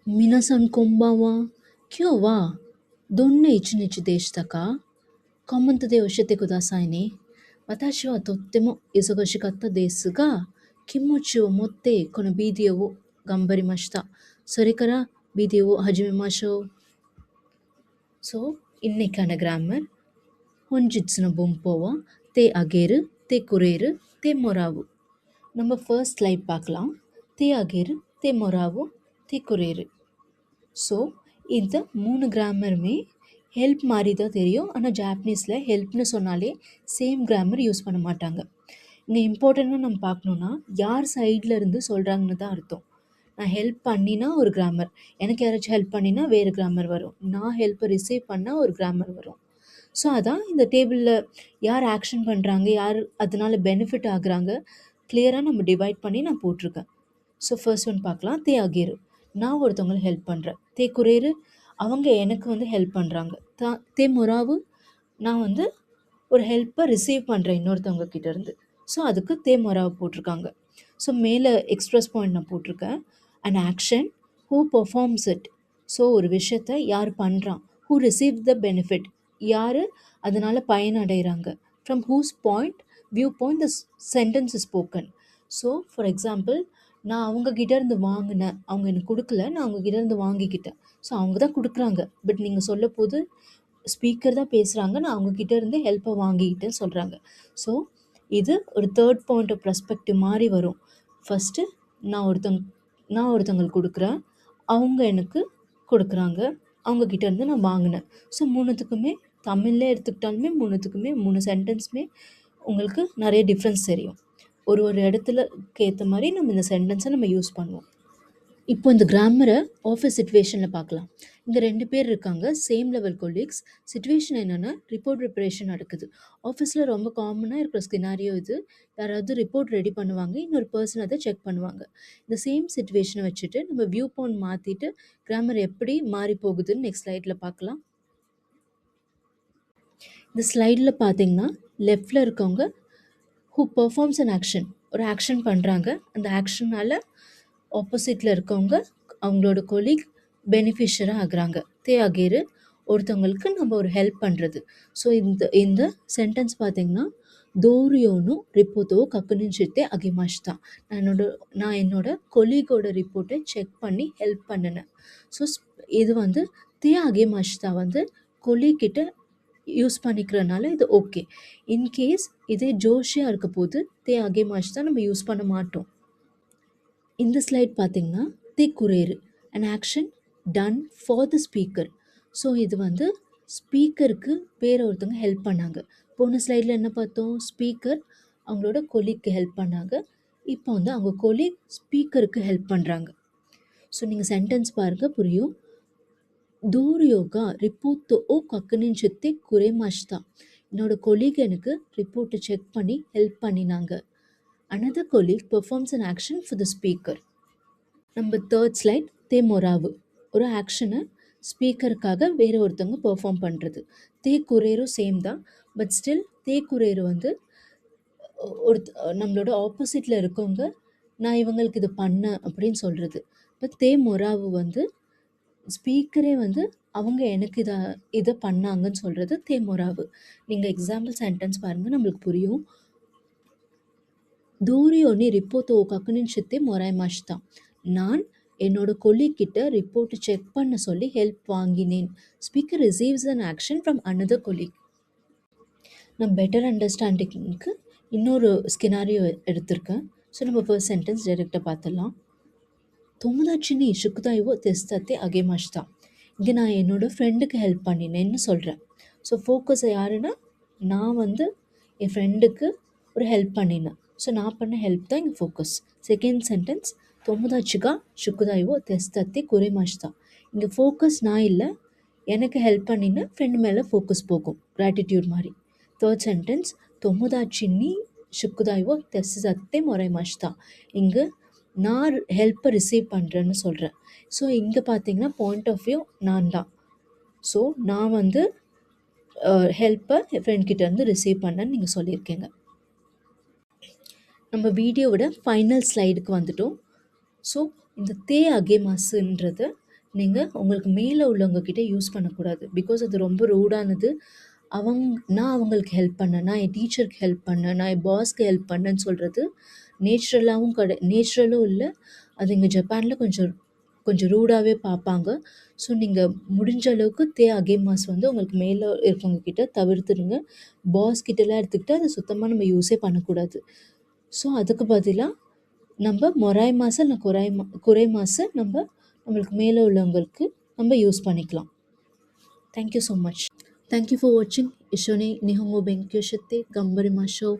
皆さんこんばんは。今日はどんな一日でしたか？コメントで教えてくださいね。私はとっても忙しかったですが、気持ちを持ってこのビデオを頑張りました。それからビデオを始めましょう。இன்னைக்கான கிராமர்本日の文法は手あげる、手くれる、手もらう。நம்ம first slide பார்க்கலாம். தே அகேரு, தே மொராவு, தே குரேரு. So இந்த 3 கிராமருமே help மாதிரி தான் தெரியும். ஆனால் ஜாப்பனீஸில் ஹெல்ப்னு சொன்னாலே சேம் கிராமர் யூஸ் பண்ண மாட்டாங்க. இங்கே இம்பார்ட்டண்ட்டாக நம்ம பார்க்கணுன்னா யார் சைடில் இருந்து சொல்கிறாங்கன்னு தான் அர்த்தம். நான் ஹெல்ப் பண்ணினா ஒரு கிராமர், எனக்கு யாராச்சும் ஹெல்ப் பண்ணினா வேறு கிராமர் வரும். நான் ஹெல்ப்பை ரிசீவ் பண்ணால் ஒரு கிராமர் வரும். ஸோ அதான் இந்த டேபிளில் யார் ஆக்ஷன் பண்ணுறாங்க, யார் அதனால பெனிஃபிட் ஆகுறாங்க, கிளியராக நம்ம டிவைட் பண்ணி நான் போட்டிருக்கேன். ஸோ ஃபர்ஸ்ட் ஒன் பார்க்கலாம். தே அகேரு, நான் ஒருத்தவங்களுக்கு ஹெல்ப் பண்ணுறேன். தே குரேரு, அவங்க எனக்கு வந்து ஹெல்ப் பண்ணுறாங்க. தே மொராவு, நான் வந்து ஒரு ஹெல்ப்பை ரிசீவ் பண்ணுறேன் இன்னொருத்தவங்க கிட்டேருந்து. ஸோ அதுக்கு தே மொராவு போட்டிருக்காங்க. ஸோ மேலே எக்ஸ்பிரஸ் பாயிண்ட் நான் போட்டிருக்கேன். And action, who performs it, so ஒரு விஷயத்தை யார் பண்ணுறான். ஹூ ரிசீவ் த பெனிஃபிட், யார் அதனால் பயனடைகிறாங்க. From whose point view point the sentence is spoken. So for example, நான் அவங்கக்கிட்ட இருந்து வாங்கினேன், அவங்க எனக்கு கொடுக்கல, நான் அவங்கக்கிட்ட இருந்து வாங்கிக்கிட்டேன். ஸோ அவங்க தான் கொடுக்குறாங்க, பட் நீங்கள் சொல்ல போது ஸ்பீக்கர் தான் பேசுகிறாங்க, நான் அவங்கக்கிட்ட இருந்து ஹெல்ப்பை வாங்கிக்கிட்டேன்னு சொல்கிறாங்க. ஸோ இது ஒரு தேர்ட் பாயிண்ட் ஆஃப் பெர்ஸ்பெக்டிவ் மாதிரி வரும். ஃபஸ்ட்டு நான் ஒருத்தவங்களுக்கு கொடுக்குறேன், அவங்க எனக்கு கொடுக்குறாங்க, அவங்கக்கிட்ட இருந்து நான் வாங்கினேன். ஸோ மூணுத்துக்குமே தமிழில் எடுத்துக்கிட்டாலுமே மூணுத்துக்குமே 3 சென்டென்ஸுமே உங்களுக்கு நிறைய டிஃப்ரென்ஸ் தெரியும். ஒரு இடத்துலக்கு ஏற்ற மாதிரி நம்ம இந்த சென்டென்ஸை நம்ம யூஸ் பண்ணுவோம். இப்போ இந்த கிராமரை ஆஃபீஸ் சிச்சுவேஷனில் பார்க்கலாம். இங்கே 2 பேர் இருக்காங்க, சேம் லெவல் கொலீக்ஸ். சிச்சுவேஷன் என்னென்னா ரிப்போர்ட் ப்ரிப்பரேஷன் நடக்குது. ஆஃபீஸில் ரொம்ப காமனாக இருக்கிற ஸ்கினாரியோ இது. யாராவது ரிப்போர்ட் ரெடி பண்ணுவாங்க, இன்னொரு பர்சன் அதை செக் பண்ணுவாங்க. இந்த சேம் சிச்சுவேஷனை வச்சுட்டு நம்ம வியூ பாயிண்ட் மாற்றிட்டு கிராமர் எப்படி மாறி போகுதுன்னு நெக்ஸ்ட் ஸ்லைடில் பார்க்கலாம். இந்த ஸ்லைடில் பார்த்தீங்கன்னா லெஃப்டில் இருக்கவங்க ஹூ பெர்ஃபார்ம்ஸ் அன் ஆக்ஷன், ஒரு ஆக்ஷன் பண்ணுறாங்க. அந்த ஆக்ஷனால் ஆப்போசிட்டில் இருக்கவங்க அவங்களோட கொலீக் பெனிஃபிஷராக ஆகுறாங்க. தே அகேரு, ஒருத்தவங்களுக்கு நம்ம ஒரு ஹெல்ப் பண்ணுறது. ஸோ இந்த சென்டென்ஸ் பார்த்தீங்கன்னா தோரியோனு ரிப்போர்ட்டோ கக்குனிச்சித்தே அகிமாஷ்தா, நான் என்னோட கொலீகோட ரிப்போர்ட்டை செக் பண்ணி ஹெல்ப் பண்ணினேன். ஸோ இது வந்து தே அகிமாஷ்தா வந்து கொலீக்கிட்ட யூஸ் பண்ணிக்கிறனால இது ஓகே. இன்கேஸ் இதே ஜோஷியாக இருக்க போது தே அகிமாஷ்தா நம்ம யூஸ் பண்ண மாட்டோம். இந்த ஸ்லைட் பார்த்தீங்கன்னா தே குரேரு, an action done for the speaker. So இது வந்து ஸ்பீக்கருக்கு வேற ஒருத்தவங்க ஹெல்ப் பண்ணாங்க. போன ஸ்லைடில் என்ன பார்த்தோம், ஸ்பீக்கர் அவங்களோட கொலீக்கு ஹெல்ப் பண்ணாங்க. இப்போ வந்து அவங்க கொலீக் ஸ்பீக்கருக்கு ஹெல்ப் பண்ணுறாங்க. ஸோ நீங்கள் சென்டென்ஸ் பாருங்கள், புரியும். தூரியோகா ரிப்போர்ட் ஓ கக்குனிச்சித்தே குரேமாஷ்தா, என்னோட கொலீக் எனக்கு ரிப்போர்ட்டை செக் பண்ணி ஹெல்ப் பண்ணினாங்க. Another colleague performs an action for the speaker. நம்ம தேர்ட் ஸ்லைட் தே மொராவு, ஒரு ஆக்ஷனை ஸ்பீக்கருக்காக வேறு ஒருத்தவங்க பெர்ஃபார்ம் பண்ணுறது. தே குரேரும் சேம் தான், பட் ஸ்டில் தே குரேரு வந்து ஒரு நம்மளோட ஆப்போசிட்டில் இருக்கவங்க நான் இவங்களுக்கு இது பண்ணேன் அப்படின்னு சொல்கிறது. பட் தே மொராவு வந்து ஸ்பீக்கரே வந்து அவங்க எனக்கு இதை பண்ணாங்கன்னு சொல்கிறது தே மொராவு. நீங்கள் எக்ஸாம்பிள் சென்டென்ஸ் பாருங்கள், நம்மளுக்கு புரியும். தோரியோனி ரிப்போர்ட்டோ கக்குனிச்சித்தே மொராய்மாஷ்தா, நான் என்னோட கொலீக்கிட்ட ரிப்போர்ட் செக் பண்ண சொல்லி ஹெல்ப் வாங்கினேன். Speaker receives an action from another colleague. நான் பெட்டர் அண்டர்ஸ்டாண்டிங்க்கு இன்னொரு ஸ்கினாரியோ எடுத்திருக்கேன். ஸோ நம்ம ஃபர்ஸ்ட் சென்டென்ஸ் டைரெக்டாக பார்த்துடலாம். தொமுதாச்சினி சுக்குதாய்வோ தெஸ்தத்தே அகேமாஷ்தா, இங்கே நான் என்னோடய ஃப்ரெண்டுக்கு ஹெல்ப் பண்ணினேன்னு சொல்கிறேன். ஸோ ஃபோக்கஸ் யாருன்னா, நான் வந்து என் ஃப்ரெண்டுக்கு ஒரு ஹெல்ப் பண்ணினேன். ஸோ நான் பண்ண ஹெல்ப் தான் இங்கே ஃபோக்கஸ். செகண்ட் சென்டென்ஸ் தொமுதாச்சிகா சுக்குதாய்வோ தெஸ்தத்தே குரேமாஷ்தா, இங்கே ஃபோக்கஸ் நான் இல்லை, எனக்கு ஹெல்ப் பண்ணின ஃப்ரெண்டு மேலே ஃபோக்கஸ் போகும், கிராட்டிடியூட் மாதிரி. தேர்ட் சென்டென்ஸ் தொமுதாச்சினி சுக்குதாய்வோ தெஸ்தத்தே மொரைமாஷ்தா, இங்கே நான் ஹெல்ப்பை ரிசீவ் பண்ணுறேன்னு சொல்கிறேன். ஸோ இங்கே பார்த்தீங்கன்னா பாயிண்ட் ஆஃப் வியூ நான் தான். ஸோ நான் வந்து ஹெல்ப்பை என் ஃப்ரெண்ட்கிட்டேருந்து ரிசீவ் பண்ணேன்னு நீங்கள் சொல்லியிருக்கீங்க. நம்ம வீடியோவோட ஃபைனல் ஸ்லைடுக்கு வந்துட்டோம். ஸோ இந்த தே அகேமாஸுன்றது நீங்கள் உங்களுக்கு மேலே உள்ளவங்க கிட்ட யூஸ் பண்ணக்கூடாது. பிகாஸ் அது ரொம்ப ரூடானது. நான் அவங்களுக்கு ஹெல்ப் பண்ணேன், நான் என் டீச்சருக்கு ஹெல்ப் பண்ணேன், நான் என் பாஸ்க்கு ஹெல்ப் பண்ணேன்னு சொல்கிறது நேச்சுரலும் இல்லை. அது இங்கே ஜப்பானில் கொஞ்சம் கொஞ்சம் ரூடாகவே பார்ப்பாங்க. ஸோ நீங்கள் முடிஞ்ச அளவுக்கு அகேமாஸ் வந்து உங்களுக்கு மேலே இருக்கவங்க கிட்ட தவிர்த்துடுங்க. பாஸ் கிட்டலாம் எடுத்துக்கிட்டு அதை சுத்தமாக நம்ம யூஸே பண்ணக்கூடாது. ஸோ அதுக்கு பதிலாக நம்ம மொராய் மாச இல்லை குறை மாச நம்மளுக்கு மேலே உள்ளவங்களுக்கு நம்ம யூஸ் பண்ணிக்கலாம். Thank you so much. Thank you for வாட்சிங். இஷோனே நிஹோங்கோ பென்கியோ ஷித்தே கம்பரிமாஷோ.